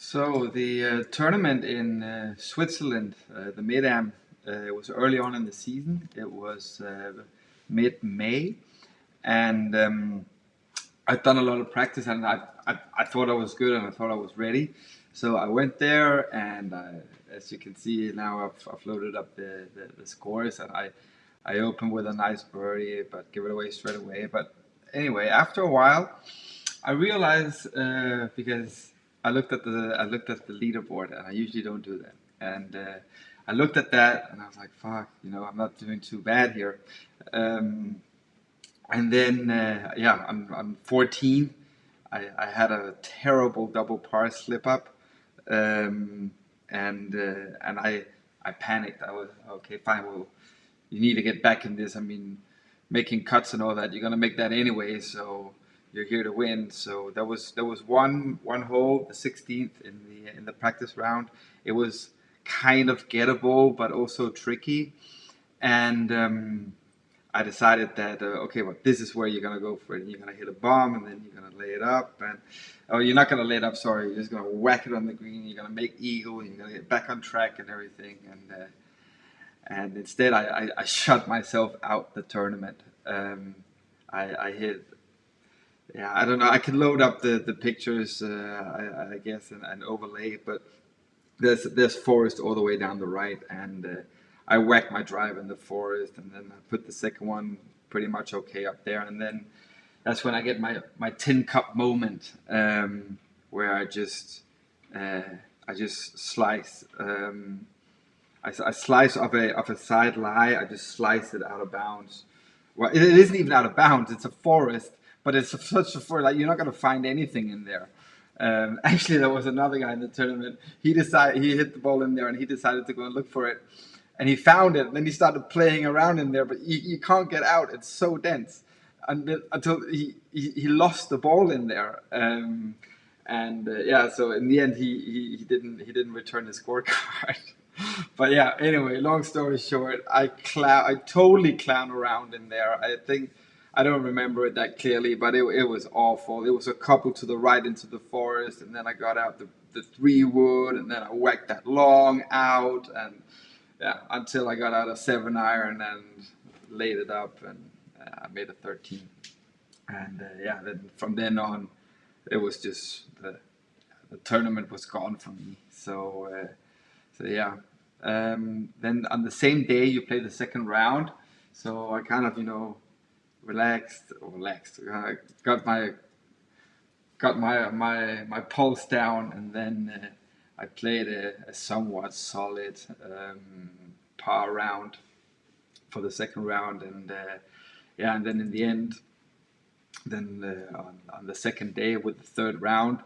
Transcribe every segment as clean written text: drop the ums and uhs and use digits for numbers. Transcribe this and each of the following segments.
So the tournament in Switzerland, the Mid-Am, was early on in the season. It was mid-May, and I'd done a lot of practice, and I thought I was good, and I thought I was ready. So I went there, and as you can see now, I've loaded up the scores, and I opened with a nice birdie, but give it away straight away. But anyway, after a while, I realized because I looked at the leaderboard, and I usually don't do that. And I looked at that, and I was like, "Fuck, I'm not doing too bad here." Um, and then yeah, I'm 14. I had a terrible double par slip up, um, and I panicked. I was okay, fine. Well, you need to get back in this. I mean, making cuts and all that, you're gonna make that anyway. So you're here to win. So there was one hole, the 16th in the practice round. It was kind of gettable, but also tricky. And I decided that okay, well, this is where you're gonna go for it. And you're gonna hit a bomb, and then you're gonna lay it up, and oh, you're not gonna lay it up. Sorry, you're just gonna whack it on the green. You're gonna make eagle, and you're gonna get back on track and everything. And instead, I shut myself out the tournament. I hit, yeah, I don't know. I can load up the pictures, I guess, and overlay, but there's forest all the way down the right, and I whacked my drive in the forest, and then I put the second one pretty much okay up there, and then that's when I get my tin cup moment, where uh, I just slice. I slice off a side lie. I just slice it out of bounds. Well, it isn't even out of bounds. It's a forest, but it's such a forest. Like you're not gonna find anything in there. Actually, there was another guy in the tournament. He hit the ball in there, and he decided to go and look for it, and he found it. And then he started playing around in there, but you can't get out. It's so dense, until he lost the ball in there. And yeah, so in the end, he didn't return his scorecard. But yeah, anyway, long story short, I totally clown around in there. I think I don't remember it that clearly, but it was awful. It was a couple to the right into the forest, and then I got out the 3 wood, and then I whacked that long out, and yeah, until I got out a 7 iron and laid it up, and I made a 13. And yeah, then from then on, it was just the tournament was gone for me. So yeah. Then on the same day you play the second round. So I kind of relaxed. Got my pulse down, and then I played a somewhat solid par round for the second round, and yeah, and then in the end, then on the second day with the third round,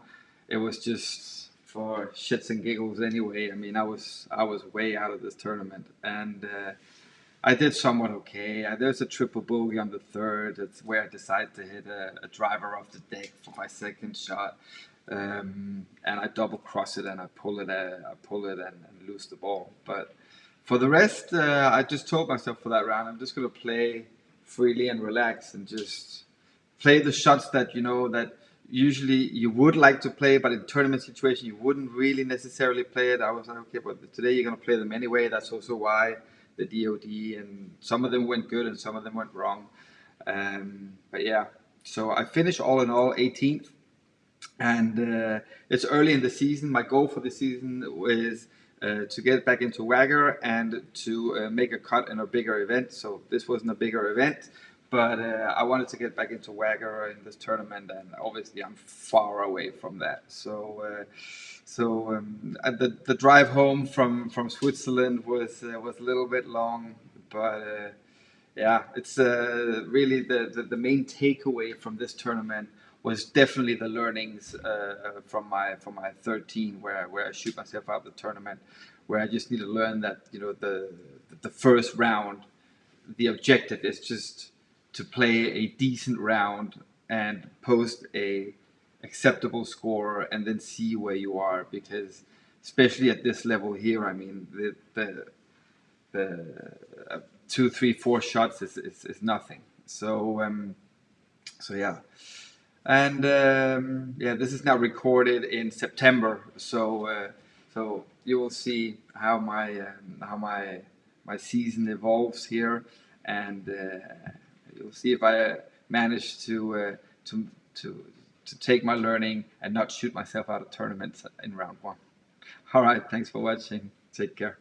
it was just for shits and giggles anyway. I mean, I was way out of this tournament, and I did somewhat okay. There's a triple bogey on the third. It's where I decided to hit a driver off the deck for my second shot, and I double cross it, and I pull it and lose the ball. But for the rest, I just told myself for that round, I'm just gonna play freely and relax, and just play the shots that that usually you would like to play, but in tournament situation you wouldn't really necessarily play it. I was like, okay, but today you're gonna play them anyway. That's also why the DOD, and some of them went good and some of them went wrong. But yeah, so I finished all in all 18th, and it's early in the season. My goal for the season is to get back into Wagger and to make a cut in a bigger event. So this wasn't a bigger event, but I wanted to get back into Wagger in this tournament, and obviously I'm far away from that. So the drive home from Switzerland was a little bit long, but yeah, it's really the main takeaway from this tournament was definitely the learnings from my 13, where I shoot myself out of the tournament, where I just need to learn that the first round, the objective is just to play a decent round and post a acceptable score, and then see where you are, because especially at this level here, I mean the two, three, four shots is nothing. So yeah. And yeah, this is now recorded in September, so you will see how my season evolves here, and you'll see if I manage to to to take my learning and not shoot myself out of tournaments in round one. All right, thanks for watching. Take care.